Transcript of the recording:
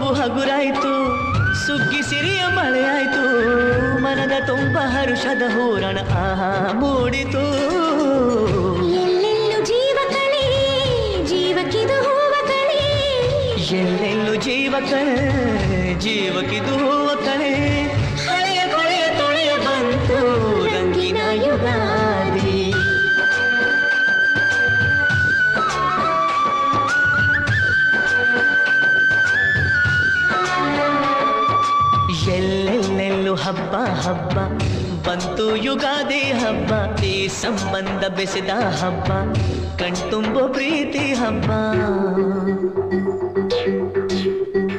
ಹೂವು ಹಗುರಾಯ್ತು, ಸುಗ್ಗಿ ಸಿರಿಯ ಮಳೆಯಾಯ್ತು, ಮನದ ತುಂಬ ಹರುಷದ ಹೂರಣ ಆಹಾ ಮೂಡಿತು. ಎಲ್ಲೆಲ್ಲೂ ಜೀವ ಕಳೆ, ಜೀವಕ್ಕಿದು ಹೂವ ಕಳೆ, ಎಲ್ಲೆಲ್ಲೂ ಜೀವ ಕಳೆ, ಜೀವಕ್ಕಿದು ಹೂವ ಕಳೆ. ಹಳೆಯ ಕೊಳೆಯ ತೊಳೆಯ ಬಂತು ರಂಗಿನ ಯುಗಾದಿ. ಎಲ್ಲೆಲ್ಲೆಲ್ಲೂ ಹಬ್ಬ ಹಬ್ಬ ಬಂತು ಯುಗಾದಿ ಹಬ್ಬ, ಈ ಸಂಬಂಧ ಬೆಸೆದ ಹಬ್ಬ, ಕಣ್ತುಂಬೋ ಪ್ರೀತಿ ಹಬ್ಬ.